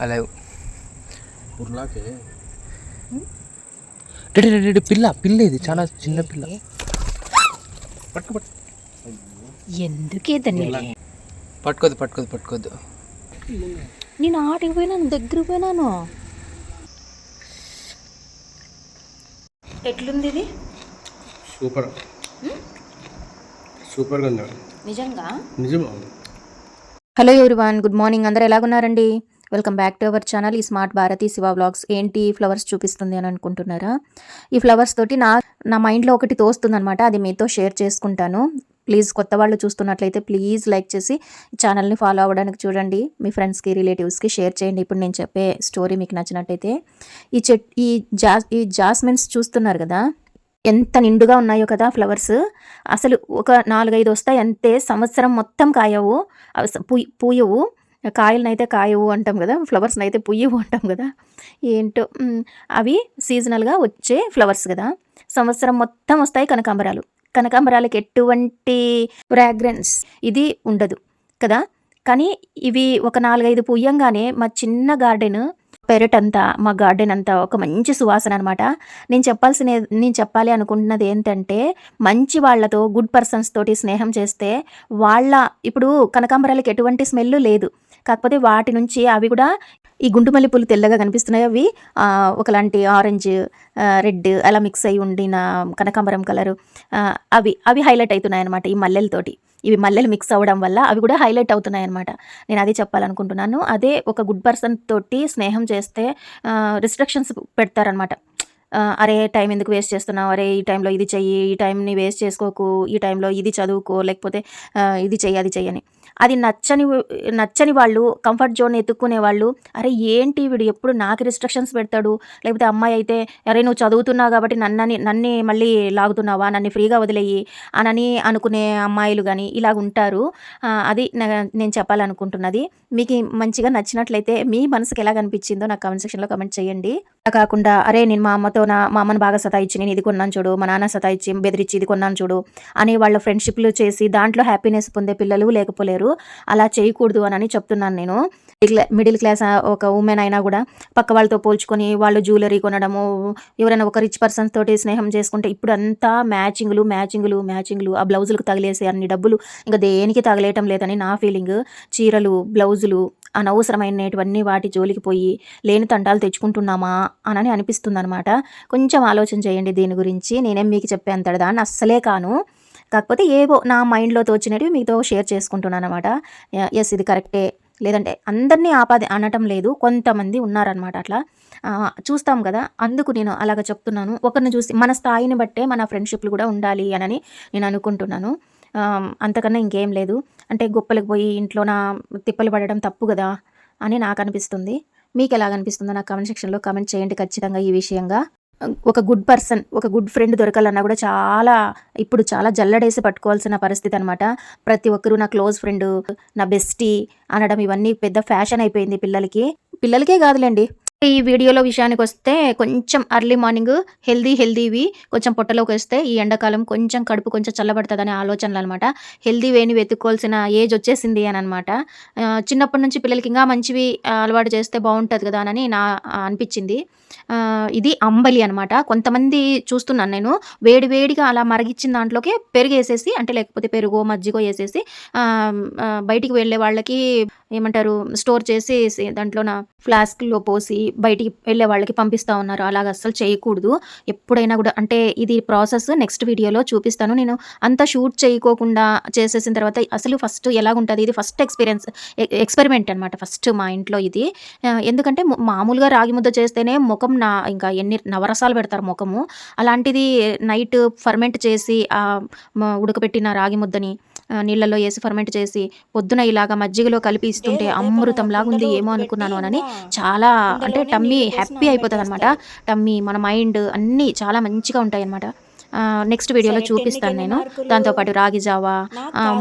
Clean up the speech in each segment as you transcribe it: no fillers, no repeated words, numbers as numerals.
అలా ఉర్లాకే పిల్ల పిల్ల ఇది చాలా చిన్న పిల్ల. ఎందుకే దాన్ని పట్టుకోద్దు పట్టుకోద్దు పట్టుకోద్దు. నేను ఆటికి పోయినాను, దగ్గర పోయినాను. ఎట్లుంది ఇది? సూపర్ సూపర్గా ఉంది నిజంగా. నిజమా? Hello everyone, good morning. అందరూ ఎలాగున్నారండి? Welcome back to our channel ఈ స్మార్ట్ భారతి శివ వ్లాగ్స్. ఏంటి ఫ్లవర్స్ చూపిస్తుంది అని అనుకుంటున్నారా? ఈ ఫ్లవర్స్ తోటి నా మైండ్లో ఒకటి తోస్తుంది అనమాట. అది మీతో షేర్ చేసుకుంటాను. ప్లీజ్ కొత్త వాళ్ళు చూస్తున్నట్లయితే ప్లీజ్ లైక్ చేసి ఛానల్ని ఫాలో అవ్వడానికి చూడండి. మీ ఫ్రెండ్స్కి రిలేటివ్స్కి షేర్ చేయండి. ఇప్పుడు నేను చెప్పే స్టోరీ మీకు నచ్చినట్టయితే ఈ జాస్మిన్స్ చూస్తున్నారు కదా, ఎంత నిండుగా ఉన్నాయో కదా ఫ్లవర్స్. అసలు ఒక 4-5 వస్తాయి అంతే, సంవత్సరం మొత్తం కాయవు, పూయవు. కాయలనైతే కాయవు అంటాం కదా, ఫ్లవర్స్ని అయితే పుయ్యవు అంటాం కదా. ఏంటో అవి సీజనల్గా వచ్చే ఫ్లవర్స్ కదా. సంవత్సరం మొత్తం వస్తాయి కనకాంబరాలు. కనకాంబరాలకి ఎటువంటి ఫ్రాగ్రెన్స్ ఇది ఉండదు కదా. కానీ ఇవి ఒక 4-5 పుయ్యంగానే మా చిన్న గార్డెన్ పెరట్ అంతా, మా గార్డెన్ అంతా ఒక మంచి సువాసన అనమాట. నేను చెప్పాలి అనుకుంటున్నది ఏంటంటే, మంచి వాళ్ళతో, గుడ్ పర్సన్స్ తోటి స్నేహం చేస్తే ఇప్పుడు కనకాంబరాలకి ఎటువంటి స్మెల్ లేదు, కాకపోతే వాటి నుంచి అవి కూడా ఈ గుండు మల్లెపూలు తెల్లగా కనిపిస్తున్నాయి. అవి ఒకలాంటి ఆరెంజ్, రెడ్ అలా మిక్స్ అయి ఉండిన కనకాంబరం కలరు, అవి హైలైట్ అవుతున్నాయి అనమాట ఈ మల్లెలతోటి. ఇవి మల్లెలు మిక్స్ అవ్వడం వల్ల అవి కూడా హైలైట్ అవుతున్నాయి అనమాట. నేను అది చెప్పాలనుకుంటున్నాను. అదే ఒక గుడ్ పర్సన్ తోటి స్నేహం చేస్తే రిస్ట్రిక్షన్స్ పెడతారనమాట. అరే టైం ఎందుకు వేస్ట్ చేస్తున్నావు, అరే ఈ టైంలో ఇది చెయ్యి, ఈ టైంని వేస్ట్ చేసుకోకు, ఈ టైంలో ఇది చదువుకో, లేకపోతే ఇది చెయ్యి అది చెయ్యని. అది నచ్చని వాళ్ళు, కంఫర్ట్ జోన్ ఎత్తుక్కునే వాళ్ళు, అరే ఏంటి వీడు ఎప్పుడు నాకు రిస్ట్రిక్షన్స్ పెడతాడు, లేకపోతే అమ్మాయి అయితే అరే నువ్వు చదువుతున్నావు కాబట్టి నన్ను మళ్ళీ లాగుతున్నావా, నన్ను ఫ్రీగా వదిలేయి అనని అనుకునే అమ్మాయిలు కానీ ఇలాగ ఉంటారు. అది నేను చెప్పాలనుకుంటున్నది. మీకు మంచిగా నచ్చినట్లయితే మీ మనసుకి ఎలా అనిపించిందో నాకు కామెంట్ సెక్షన్లో కామెంట్ చేయండి. కాకుండా అరే నేను మా అమ్మని బాగా సతాయిచ్చి నేను ఇది కొన్నాను చూడు, మా నాన్న సతాయిచ్చి బెదిరించి ఇది కొన్నాను చూడు అని వాళ్ళ ఫ్రెండ్షిప్లు చేసి దాంట్లో హ్యాపీనెస్ పొందే పిల్లలు లేకపోలేరు. అలా చేయకూడదు అని చెప్తున్నాను నేను. మిడిల్ క్లాస్ ఒక ఉమెన్ అయినా కూడా పక్క వాళ్ళతో పోల్చుకొని వాళ్ళు జ్యువెలరీ కొనడము, ఎవరైనా ఒక రిచ్ పర్సన్స్ తోటి స్నేహం చేసుకుంటే ఇప్పుడు అంతా మ్యాచింగ్లు ఆ బ్లౌజులకు తగిలేసే అన్ని డబ్బులు ఇంకా దేనికి తగలేయటం లేదని నా ఫీలింగ్. చీరలు, బ్లౌజులు అనవసరమైనటువన్నీ వాటి జోలికి పోయి లేని తంటాలు తెచ్చుకుంటున్నామా అని అనిపిస్తుంది అనమాట. కొంచెం ఆలోచన చేయండి దీని గురించి. నేనేం మీకు చెప్పేంతటి దాన్ని అస్సలే కాను, కాకపోతే ఏవో నా మైండ్లో తోచినవి మీతో షేర్ చేసుకుంటున్నాను అనమాట. ఎస్ ఇది కరెక్టే, లేదంటే అందరినీ ఆపాది అనటం లేదు, కొంతమంది ఉన్నారనమాట అట్లా చూస్తాం కదా. అందుకు నేను అలాగ చెప్తున్నాను. ఒకరిని చూసి మన స్థాయిని బట్టే మన ఫ్రెండ్షిప్లు కూడా ఉండాలి అని నేను అనుకుంటున్నాను. అంతకన్నా ఇంకేం లేదు. అంటే గొప్పలకు పోయి ఇంట్లో తిప్పలు పడడం తప్పు కదా అని నాకు అనిపిస్తుంది. మీకు ఎలాగనిపిస్తుందో నాకు కామెంట్ సెక్షన్లో కామెంట్ చేయండి ఖచ్చితంగా. ఈ విషయంగా ఒక గుడ్ పర్సన్, ఒక గుడ్ ఫ్రెండ్ దొరకాలన్నా కూడా ఇప్పుడు చాలా జల్లడేసి పట్టుకోవాల్సిన పరిస్థితి అనమాట. ప్రతి ఒక్కరూ నా క్లోజ్ ఫ్రెండ్, నా బెస్టీ అనడం ఇవన్నీ పెద్ద ఫ్యాషన్ అయిపోయింది పిల్లలకే కాదులేండి. ఈ వీడియోలో విషయానికి వస్తే కొంచెం ఎర్లీ మార్నింగ్ హెల్దీవి కొంచెం పొట్టలోకి వస్తే ఈ ఎండాకాలం కొంచెం కడుపు కొంచెం చల్లబడుతుందనే ఆలోచనలు అనమాట. హెల్దీ వేని వెతుక్కోవాల్సిన ఏజ్ వచ్చేసింది అని అనమాట. చిన్నప్పటి నుంచి పిల్లలకి ఇంకా మంచివి అలవాటు చేస్తే బాగుంటుంది కదా అని అనిపించింది. ఇది అంబలి అనమాట. కొంతమంది చూస్తున్నాను నేను, వేడిగా అలా మరిగించిన దాంట్లోకి పెరుగు వేసేసి, అంటే లేకపోతే పెరుగో మజ్జిగో వేసేసి బయటికి వెళ్ళే వాళ్ళకి ఏమంటారు స్టోర్ చేసి దాంట్లో ఫ్లాస్క్లో పోసి బయటికి వెళ్ళే వాళ్ళకి పంపిస్తూ ఉన్నారు. అలాగ అస్సలు చేయకూడదు ఎప్పుడైనా కూడా. అంటే ఇది ప్రాసెస్ నెక్స్ట్ వీడియోలో చూపిస్తాను. నేను అంతా షూట్ చేయకోకుండా చేసేసిన తర్వాత అసలు ఫస్ట్ ఎలాగుంటుంది, ఇది ఫస్ట్ ఎక్స్పెరిమెంట్ అనమాట ఫస్ట్ మా ఇంట్లో ఇది. ఎందుకంటే మామూలుగా రాగి ముద్ద చేస్తేనే ముఖం ఇంకా ఎన్ని నవరసాలు పెడతారు ముఖము, అలాంటిది నైట్ ఫర్మెంట్ చేసి ఉడకబెట్టిన రాగి ముద్దని నీళ్ళలో వేసి ఫర్మెంట్ చేసి పొద్దున ఇలాగ మజ్జిగలో కలిపి ఇస్తుంటే అమృతం లాగుంది. ఏమో అనుకున్నాను అని చాలా, అంటే టమ్మీ హ్యాపీ అయిపోతుంది అనమాట. టమ్మీ, మన మైండ్ అన్నీ చాలా మంచిగా ఉంటాయి అనమాట. నెక్స్ట్ వీడియోలో చూపిస్తాను నేను. దాంతోపాటు రాగి జావా,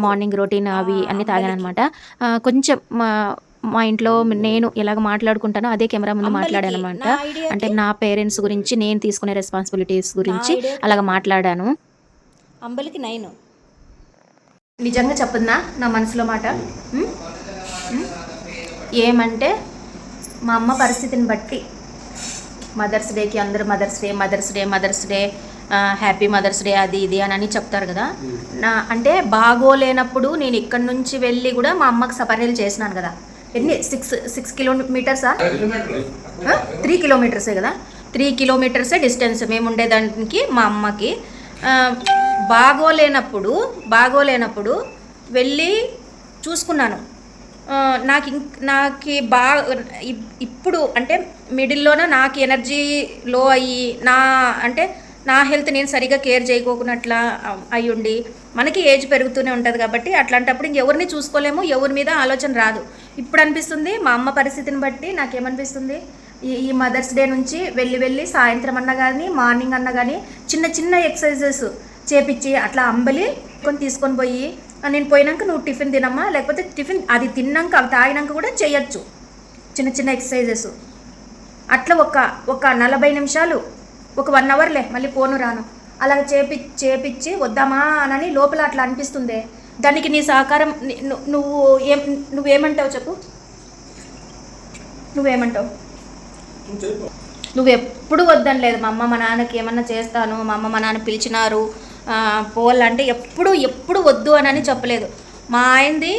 మార్నింగ్ రొటీన్ అవి అన్నీ తాగాను అనమాట. కొంచెం మా ఇంట్లో నేను ఎలాగ మాట్లాడుకుంటానో అదే కెమెరా ముందు మాట్లాడాను అనమాట. అంటే నా పేరెంట్స్ గురించి, నేను తీసుకునే రెస్పాన్సిబిలిటీస్ గురించి అలాగ మాట్లాడాను. అంబలికి 9 నిజంగా చెప్పున్నా నా మనసులో మాట ఏమంటే, మా అమ్మ పరిస్థితిని బట్టి మదర్స్ డేకి అందరూ mother's day happy mother's day అది ఇది అని చెప్తారు కదా. అంటే బాగోలేనప్పుడు నేను ఇక్కడి నుంచి వెళ్ళి కూడా మా అమ్మకి సపరేలు చేసినాను కదా. ఎన్ని 6 కిలోమీటర్సా 3 కిలోమీటర్సే కదా, 3 కిలోమీటర్సే డిస్టెన్స్ మేము ఉండేదానికి మా అమ్మకి. బాగోలేనప్పుడు వెళ్ళి చూసుకున్నాను. నాకు ఇప్పుడు అంటే మిడిల్లోనే నాకు ఎనర్జీ లో అయ్యి నా హెల్త్ నేను సరిగా కేర్ చేయకోకున్నట్లా అయ్యుండి, మనకి ఏజ్ పెరుగుతూనే ఉంటుంది కాబట్టి అట్లాంటప్పుడు ఇంకెవరిని చూసుకోలేము, ఎవరి మీద ఆలోచన రాదు. ఇప్పుడు అనిపిస్తుంది మా అమ్మ పరిస్థితిని బట్టి నాకేమనిపిస్తుంది, ఈ మదర్స్ డే నుంచి వెళ్ళి సాయంత్రం అన్నా కానీ మార్నింగ్ అన్నా కానీ చిన్న ఎక్సర్సైజెస్ చేపించి అట్లా అంబలి తీసుకొని పోయి నేను పోయినాక నువ్వు టిఫిన్ తినమ్మా, లేకపోతే టిఫిన్ అది తిన్నాక అవి తాగినాక కూడా చేయొచ్చు చిన్న ఎక్సర్సైజెస్. అట్లా ఒక 40 నిమిషాలు, ఒక 1 అవర్లే, మళ్ళీ పోను రాను అలా చేపించి వద్దామా అని లోపల అట్లా అనిపిస్తుంది. దానికి నీ సహకారం నువ్వేమంటావు చెప్పు, నువ్వేమంటావు? నువ్వు ఎప్పుడు వద్దని లేదు. మా అమ్మ మా నాన్నకి ఏమన్నా చేస్తాను, మా అమ్మ మా నాన్న పిలిచినారు పోవాలంటే ఎప్పుడు వద్దు అని చెప్పలేదు. మా ఆయనది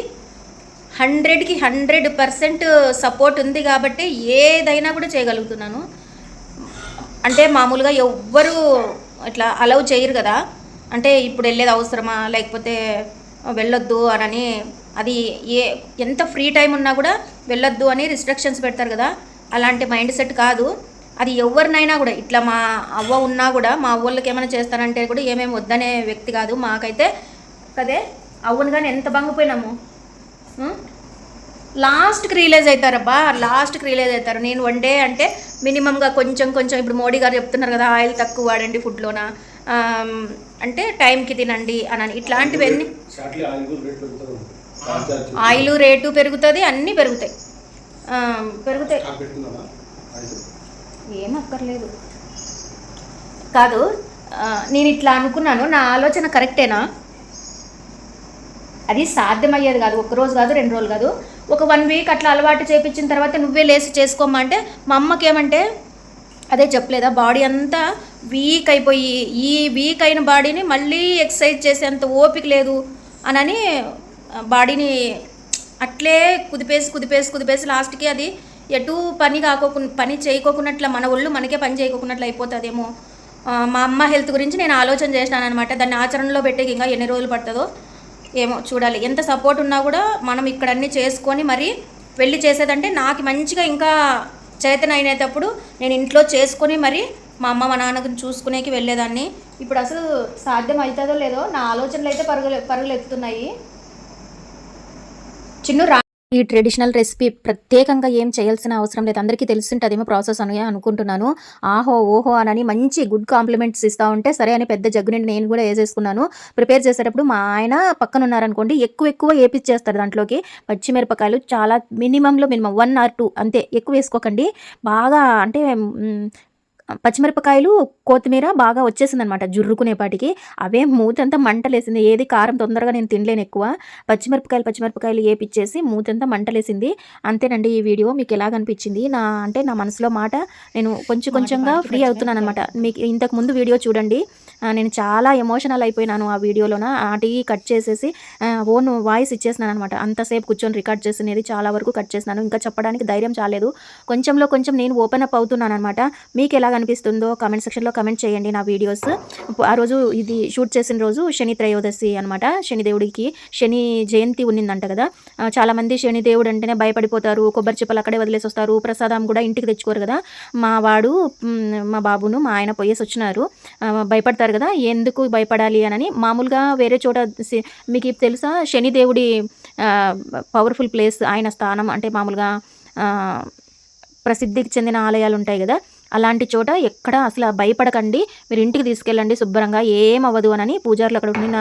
100కి 100% సపోర్ట్ ఉంది కాబట్టి ఏదైనా కూడా చేయగలుగుతున్నాను. అంటే మామూలుగా ఎవ్వరు ఇట్లా అలౌ చేయరు కదా, అంటే ఇప్పుడు వెళ్ళేది అవసరమా లేకపోతే వెళ్ళొద్దు అని, అది ఎంత ఫ్రీ టైం ఉన్నా కూడా వెళ్ళొద్దు అని రిస్ట్రిక్షన్స్ పెడతారు కదా, అలాంటి మైండ్ సెట్ కాదు అది. ఎవరినైనా కూడా ఇట్లా మా అవ్వ ఉన్నా కూడా మా అవ్వలకి ఏమైనా చేస్తానంటే కూడా ఏమేమి వద్దనే వ్యక్తి కాదు. మాకైతే కదే అవ్వను కానీ ఎంత బంగిపోయినాము. లాస్ట్కి రియలైజ్ అవుతారు నేను వన్ డే అంటే మినిమంగా కొంచెం ఇప్పుడు మోడీ గారు చెప్తున్నారు కదా ఆయిల్ తక్కువ వాడండి ఫుడ్లోన, అంటే టైంకి తినండి అని, ఇట్లాంటివన్నీ. ఆయిల్ రేటు పెరుగుతుంది, అన్నీ పెరుగుతాయి. ఏమక్కర్లేదు కాదు. నేను ఇట్లా అనుకున్నాను, నా ఆలోచన కరెక్టేనా? అది సాధ్యమయ్యేది కాదు, 1 రోజు కాదు 2 రోజులు కాదు, ఒక 1 వీక్ అట్లా అలవాటు చేయించిన తర్వాత నువ్వే లేసి చేసుకోమా అంటే, మా అమ్మకి ఏమంటే అదే చెప్పలేదా, బాడీ అంతా వీక్ అయిపోయి ఈ వీక్ అయిన బాడీని మళ్ళీ ఎక్సర్సైజ్ చేసేంత ఓపిక లేదు అని బాడీని అట్లే కుదిపేసి లాస్ట్కి అది ఎటు పని చేయకోకున్నట్ల, మన ఒళ్ళు మనకే పని చేయకోకున్నట్లు అయిపోతుందేమో. మా అమ్మ హెల్త్ గురించి నేను ఆలోచన చేసినాను అనమాట. దాన్ని ఆచరణలో పెట్టే ఇంకా ఎన్ని రోజులు పడుతుందో ఏమో చూడాలి. ఎంత సపోర్ట్ ఉన్నా కూడా మనం ఇక్కడ అన్నీ చేసుకొని మరి వెళ్ళి చేసేదంటే నాకు మంచిగా ఇంకా చేతన అయినప్పుడు నేను ఇంట్లో చేసుకొని మరి మా అమ్మ మా నాన్నకు చూసుకునేకి వెళ్ళేదాన్ని. ఇప్పుడు అసలు సాధ్యం అవుతుందో లేదో, నా ఆలోచనలు అయితే పరుగులు ఎత్తుతున్నాయి. ఈ ట్రెడిషనల్ రెసిపీ ప్రత్యేకంగా ఏం చేయాల్సిన అవసరం లేదు, అందరికీ తెలిసింటదేమో ప్రాసెస్ అని అనుకుంటున్నాను. ఓహో అని మంచి గుడ్ కాంప్లిమెంట్స్ ఇస్తూ ఉంటే సరే అని పెద్ద జగ్గు నుండి నేను కూడా వేసేసుకున్నాను. ప్రిపేర్ చేసేటప్పుడు మా ఆయన పక్కన ఉన్నారనుకోండి, ఎక్కువ వేపించేస్తారు దాంట్లోకి. పచ్చిమిరపకాయలు చాలా మినిమం 1 or 2 అంతే, ఎక్కువ వేసుకోకండి. బాగా అంటే పచ్చిమిరపకాయలు కొత్తిమీర బాగా వచ్చేసిందనమాట జుర్రుకునేపాటికి. అవే మూతంతా మంటలేసింది. ఏది కారం తొందరగా నేను తినలేను ఎక్కువ. పచ్చిమిరపకాయలు వేపిచ్చేసి మూతంతా మంటలేసింది. అంతేనండి ఈ వీడియో. మీకు ఎలాగనిపించింది? నా మనసులో మాట నేను కొంచెంగా ఫ్రీ అవుతున్నాను అనమాట. మీకు ఇంతకు ముందు వీడియో చూడండి, నేను చాలా ఎమోషనల్ అయిపోయినాను ఆ వీడియోలోన. ఆటి కట్ చేసేసి ఓన్ వాయిస్ ఇచ్చేసినాను అనమాట. అంతసేపు కూర్చొని రికార్డ్ చేసినది చాలా వరకు కట్ చేసినాను. ఇంకా చెప్పడానికి ధైర్యం చాలేదు. కొంచెం నేను ఓపెన్ అప్ అవుతున్నాను అనమాట. మీకు ఎలా అనిపిస్తుందో కామెంట్ సెక్షన్లో కమెంట్ చేయండి. నా వీడియోస్ ఆ రోజు ఇది షూట్ చేసిన రోజు శని త్రయోదశి అనమాట. శనిదేవుడికి శని జయంతి ఉన్నిందంట కదా. చాలామంది శనిదేవుడు అంటేనే భయపడిపోతారు, కొబ్బరి చిప్పలు అక్కడే వదిలేసి వస్తారు, ప్రసాదం కూడా ఇంటికి తెచ్చుకోరు కదా. మా బాబును మా ఆయన పోయేసి వచ్చినారు. భయపడతారు కదా, ఎందుకు భయపడాలి అని. మామూలుగా వేరే చోట మీకు తెలుసా, శనిదేవుడి పవర్ఫుల్ ప్లేస్, ఆయన స్థానం అంటే మామూలుగా ప్రసిద్ధికి చెందిన ఆలయాలు ఉంటాయి కదా, అలాంటి చోట ఎక్కడ అసలు భయపడకండి, మీరు ఇంటికి తీసుకెళ్ళండి శుభ్రంగా, ఏమవ్వదు అని పూజారులు అక్కడ ఉన్న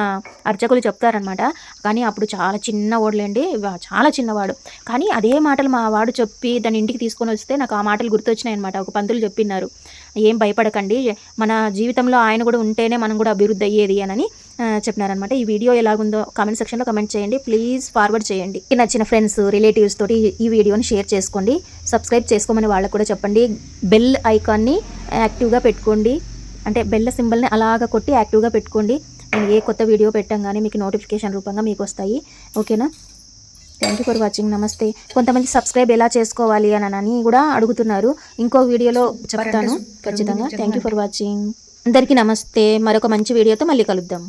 అర్చకులు చెప్తారనమాట. కానీ అప్పుడు చాలా చిన్నవాడులేండి, చాలా చిన్నవాడు. కానీ అదే మాటలు మా వాడు చెప్పి దాన్ని ఇంటికి తీసుకొని వస్తే నాకు ఆ మాటలు గుర్తొచ్చినాయి అనమాట. ఒక పంతులు చెప్పినారు, ఏం భయపడకండి, మన జీవితంలో ఆయన కూడా ఉంటేనే మనం కూడా అభివృద్ధి అయ్యేది అని. చెప్పినారనమాట. ఈ వీడియో ఎలాగుందో కామెంట్ సెక్షన్లో కమెంట్ చేయండి, ప్లీజ్ ఫార్వర్డ్ చేయండి. నచ్చిన ఫ్రెండ్స్ రిలేటివ్స్ తోటి ఈ వీడియోని షేర్ చేసుకోండి, సబ్స్క్రైబ్ చేసుకోమని వాళ్ళకు కూడా చెప్పండి. బెల్ ఐకాన్ని యాక్టివ్గా పెట్టుకోండి, అంటే బెల్ సింబల్ని అలాగా కొట్టి యాక్టివ్గా పెట్టుకోండి. నేను ఏ కొత్త వీడియో పెట్టంగానే మీకు నోటిఫికేషన్ రూపంగా మీకు వస్తాయి. ఓకేనా? Thank you for watching. నమస్తే. కొంతమంది సబ్స్క్రైబ్ ఎలా చేసుకోవాలి అని కూడా అడుగుతున్నారు, ఇంకో వీడియోలో చెప్తాను ఖచ్చితంగా. Thank you for watching. అందరికీ నమస్తే. మరొక మంచి వీడియోతో మళ్ళీ కలుద్దాం.